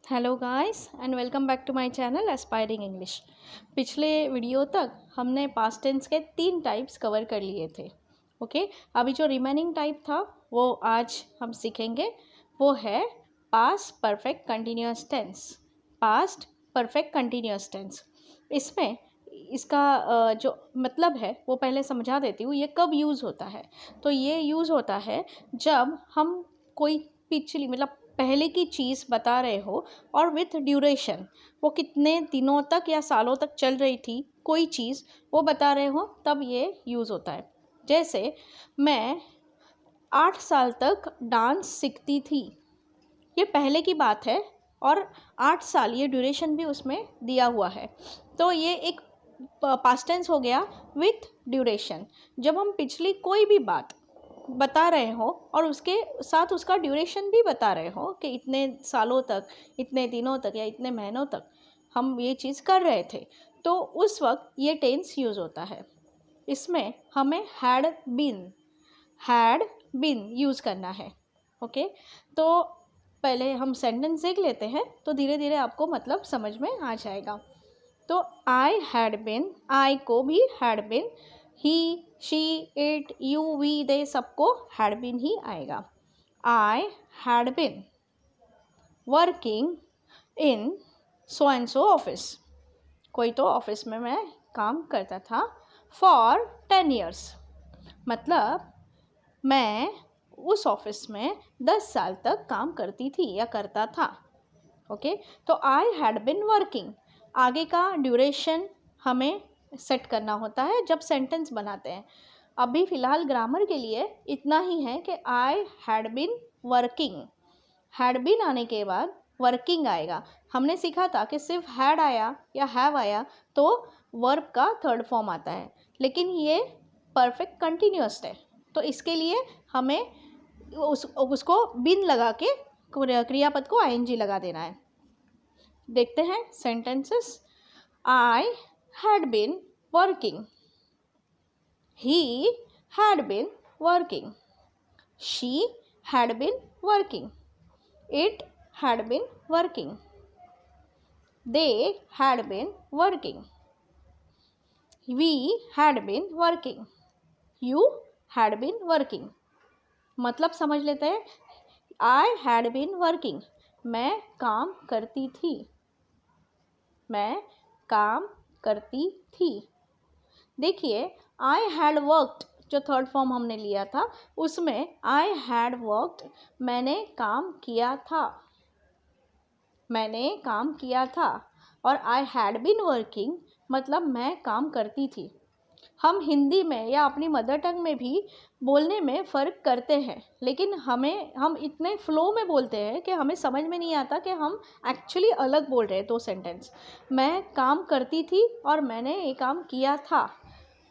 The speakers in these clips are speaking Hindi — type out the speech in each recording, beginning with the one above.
Hello guys and welcome back to my channel aspiring English. पिछले वीडियो तक हमने पास्ट टेंस के 3 टाइप्स कवर कर लिए थे। ओके, अभी जो रिमेनिंग टाइप था वो आज हम सीखेंगे। वो है past perfect continuous tense. Past perfect continuous tense, इसमें इसका जो मतलब है वो पहले समझा देती हूँ। ये कब यूज़ होता है? तो ये यूज़ होता है जब हम कोई पिछली मतलब पहले की चीज़ बता रहे हो और विथ ड्यूरेशन, वो कितने दिनों तक या सालों तक चल रही थी कोई चीज़, वो बता रहे हो, तब ये यूज़ होता है। जैसे मैं 8 साल तक डांस सीखती थी, ये पहले की बात है और 8 साल ये ड्यूरेशन भी उसमें दिया हुआ है, तो ये एक पास्ट टेंस हो गया विथ ड्यूरेशन। जब हम पिछली कोई भी बात बता रहे हो और उसके साथ उसका ड्यूरेशन भी बता रहे हो कि इतने सालों तक, इतने दिनों तक या इतने महीनों तक हम ये चीज़ कर रहे थे, तो उस वक्त ये टेंस यूज़ होता है। इसमें हमें हैड बीन यूज़ करना है। ओके, तो पहले हम सेंटेंस देख लेते हैं तो धीरे धीरे आपको मतलब समझ में आ जाएगा। तो आई हैड बिन, आई को भी had been, he, she, it, you, we, they सबको हैड बिन ही आएगा। I had been working in so and so office, कोई तो ऑफिस में मैं काम करता था, फॉर 10 years, मतलब मैं उस ऑफिस में 10 साल तक काम करती थी या करता था। ओके, तो आई हैड बिन वर्किंग, आगे का ड्यूरेशन हमें सेट करना होता है जब सेंटेंस बनाते हैं। अभी फ़िलहाल ग्रामर के लिए इतना ही है कि आई had been working, had been आने के बाद वर्किंग आएगा। हमने सीखा था कि सिर्फ हैड आया या हैव आया तो वर्ब का थर्ड फॉर्म आता है, लेकिन ये परफेक्ट कंटिन्यूअस है, तो इसके लिए हमें उसको बिन लगा के क्रियापद को आईएनजी लगा देना है। देखते हैं sentences. I had been working, he had been working, she had been working, it had been working, they had been working, we had been working, you had been working। मतलब समझ लेते हैं। I had been working, मैं काम करती थी, मैं काम करती थी। देखिए I had worked, जो थर्ड फॉर्म हमने लिया था उसमें I had worked, मैंने काम किया था, मैंने काम किया था, और I had been working मतलब मैं काम करती थी। हम हिंदी में या अपनी मदर टंग में भी बोलने में फ़र्क करते हैं, लेकिन हम इतने फ्लो में बोलते हैं कि हमें समझ में नहीं आता कि हम एक्चुअली अलग बोल रहे हैं। दो सेंटेंस, मैं काम करती थी और मैंने ये काम किया था,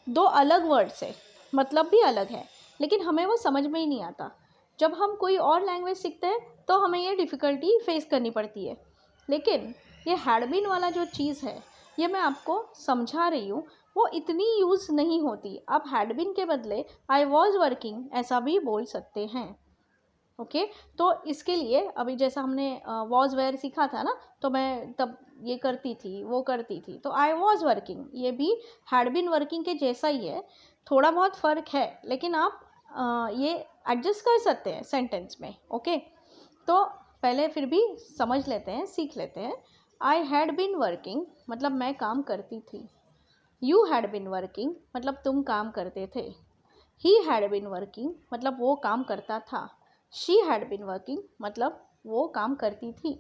दो अलग वर्ड से मतलब भी अलग है, लेकिन हमें वो समझ में ही नहीं आता। जब हम कोई और लैंग्वेज सीखते हैं तो हमें ये डिफ़िकल्टी फेस करनी पड़ती है, लेकिन ये हैड बीन वाला जो चीज़ है, ये मैं आपको समझा रही हूँ, वो इतनी यूज़ नहीं होती। आप हैड बीन के बदले आई वॉज वर्किंग ऐसा भी बोल सकते हैं। ओके, तो इसके लिए अभी जैसा हमने वॉज वेयर सीखा था ना, तो मैं तब ये करती थी, वो करती थी, तो आई वॉज वर्किंग ये भी हैड बीन वर्किंग के जैसा ही है, थोड़ा बहुत फ़र्क है, लेकिन आप ये एडजस्ट कर सकते हैं सेंटेंस में। ओके, तो पहले फिर भी समझ लेते हैं, सीख लेते हैं। आई हैड बीन वर्किंग मतलब मैं काम करती थी, यू हैड बीन वर्किंग मतलब तुम काम करते थे, ही हैड बीन वर्किंग मतलब वो काम करता था, शी हैड बीन वर्किंग मतलब वो काम करती थी।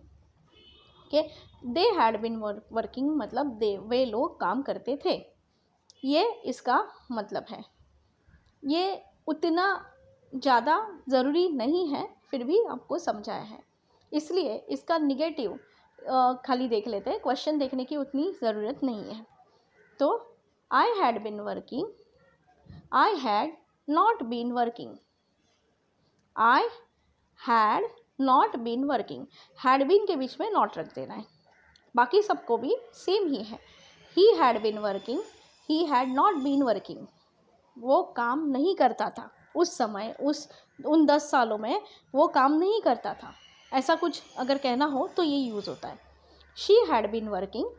Okay, they had been working मतलब वे लोग काम करते थे। ये इसका मतलब है। ये उतना ज़्यादा ज़रूरी नहीं है, फिर भी आपको समझाया है, इसलिए इसका निगेटिव खाली देख लेते हैं, क्वेश्चन देखने की उतनी ज़रूरत नहीं है। तो I had been working, I had not been working, I had not been working, had been के बीच में नॉट रख देना है, बाकी सबको भी सेम ही है। He had been working, he had not been working, वो काम नहीं करता था उस समय, उन 10 सालों में वो काम नहीं करता था। ऐसा कुछ अगर कहना हो तो ये यूज़ होता है। She had been working,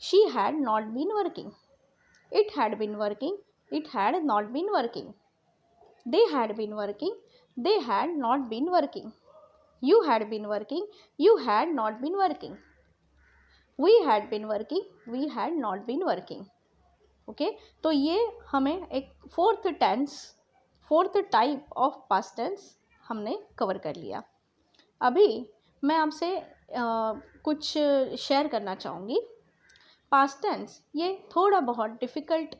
she had not been working, it had been working, it had not been working, they had been working, they had not been working, you had been working, you had not been working, we had been working, we had not been working। Okay, तो ये हमें एक fourth type of past tense हमने कवर कर लिया। अभी मैं आपसे कुछ शेयर करना चाहूँगी। पास्ट टेंस ये थोड़ा बहुत डिफ़िकल्ट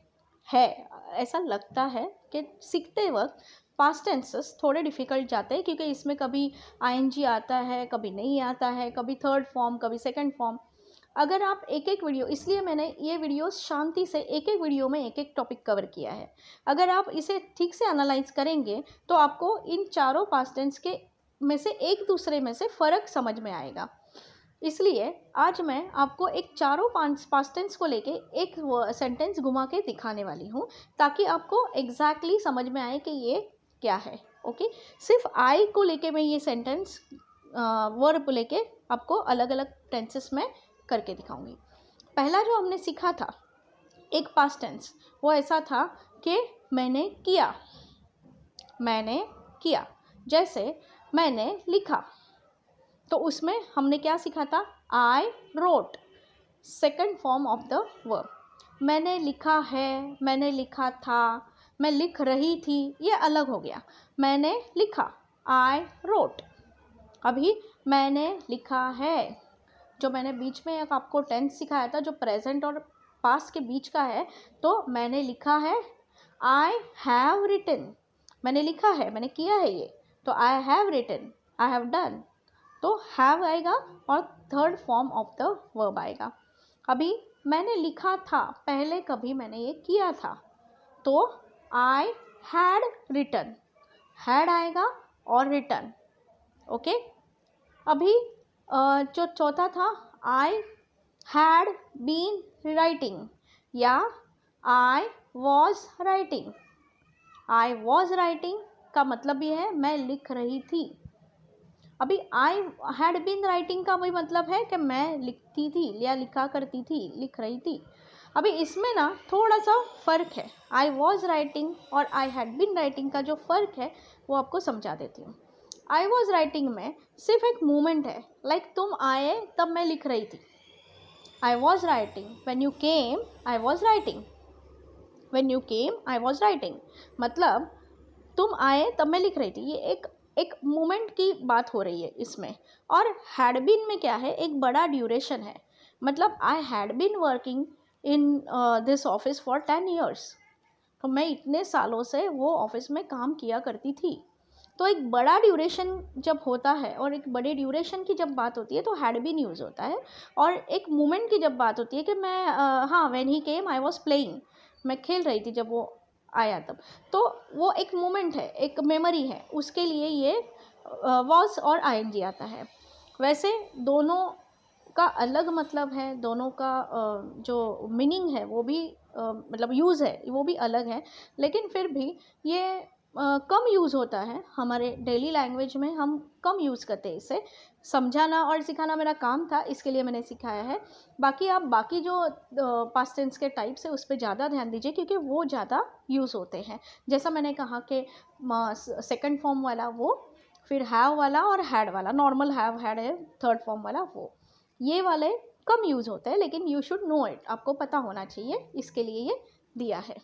है, ऐसा लगता है कि सीखते वक्त पास्ट टेंसेस थोड़े डिफ़िकल्ट जाते हैं, क्योंकि इसमें कभी आईएनजी आता है, कभी नहीं आता है, कभी थर्ड फॉर्म, कभी सेकंड फॉर्म। अगर आप एक एक वीडियो, इसलिए मैंने ये वीडियो शांति से एक एक वीडियो में एक एक टॉपिक कवर किया है। अगर आप इसे ठीक से एनालाइज करेंगे तो आपको इन चारों पास्ट टेंस के में से एक दूसरे में से फ़र्क समझ में आएगा। इसलिए आज मैं आपको एक चारों पास्ट टेंस को लेके एक सेंटेंस घुमा के दिखाने वाली हूँ, ताकि आपको एग्जैक्टली समझ में आए कि ये क्या है। ओके, सिर्फ आई को लेके मैं ये सेंटेंस वर्ब लेके आपको अलग अलग टेंसेस में करके दिखाऊंगी। पहला जो हमने सीखा था एक पास्ट टेंस, वो ऐसा था कि मैंने किया, मैंने किया। जैसे मैंने लिखा, तो उसमें हमने क्या सीखा था, I wrote, second form of the verb. मैंने लिखा है, मैंने लिखा था, मैं लिख रही थी, ये अलग हो गया। मैंने लिखा, आई रोट। अभी मैंने लिखा है, जो मैंने बीच में एक आपको टेंस सिखाया था जो प्रेजेंट और पास्ट के बीच का है, तो मैंने लिखा है, आई हैव रिटन। मैंने लिखा है, मैंने किया है ये, तो I have written, I have done, तो हैव आएगा और third form of the verb आएगा। अभी मैंने लिखा था, पहले कभी मैंने ये किया था, तो आई हैड रिटन, हैड आएगा और रिटन। ओके, अभी जो चौथा था, आई हैड बीन राइटिंग या I was writing. I was writing का मतलब ये है मैं लिख रही थी। अभी आई हैड बीन राइटिंग का वही मतलब है कि मैं लिखती थी या लिखा करती थी, लिख रही थी। अभी इसमें ना थोड़ा सा फ़र्क है, आई वॉज राइटिंग और आई हैड बीन राइटिंग का जो फ़र्क है वो आपको समझा देती हूँ। आई वॉज राइटिंग में सिर्फ एक मूवमेंट है, लाइक तुम आए तब मैं लिख रही थी। I was writing, when you came I was writing, when you came I was writing, मतलब तुम आए तब मैं लिख रही थी। ये एक मोमेंट की बात हो रही है इसमें। और हैड बीन में क्या है, एक बड़ा ड्यूरेशन है, मतलब I had been working in this office for 10 years, तो मैं इतने सालों से वो ऑफिस में काम किया करती थी। तो एक बड़ा ड्यूरेशन जब होता है और एक बड़े ड्यूरेशन की जब बात होती है तो हैड बीन यूज़ होता है। और एक मोमेंट की जब बात होती है कि मैं हाँ, when he came I was playing, मैं खेल रही थी जब वो आया तब, तो वो एक मोमेंट है, एक मेमोरी है, उसके लिए ये वॉज और आईएनजी आता है। वैसे दोनों का अलग मतलब है, दोनों का जो मीनिंग है वो भी मतलब यूज़ है वो भी अलग है, लेकिन फिर भी ये कम यूज़ होता है हमारे डेली लैंग्वेज में, हम कम यूज़ करते हैं इसे। समझाना और सिखाना मेरा काम था, इसके लिए मैंने सिखाया है। बाकी आप बाकी जो पास्ट टेंस के टाइप्स है उस पर ज़्यादा ध्यान दीजिए, क्योंकि वो ज़्यादा यूज़ होते हैं। जैसा मैंने कहा कि सेकंड फॉर्म वाला वो, फिर हैव वाला और हैड वाला, नॉर्मल हैव हैड है थर्ड फॉर्म वाला वो, ये वाले कम यूज़ होते हैं, लेकिन यू शुड नो इट, आपको पता होना चाहिए, इसके लिए ये दिया है।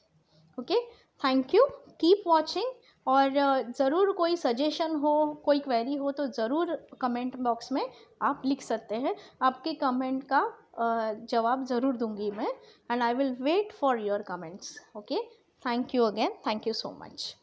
Okay, thank you, keep watching. और ज़रूर कोई सजेशन हो, कोई क्वेरी हो तो ज़रूर कमेंट बॉक्स में आप लिख सकते हैं। आपके कमेंट का जवाब ज़रूर दूंगी मैं, and I will wait for your comments. Okay, thank you again, thank you so much.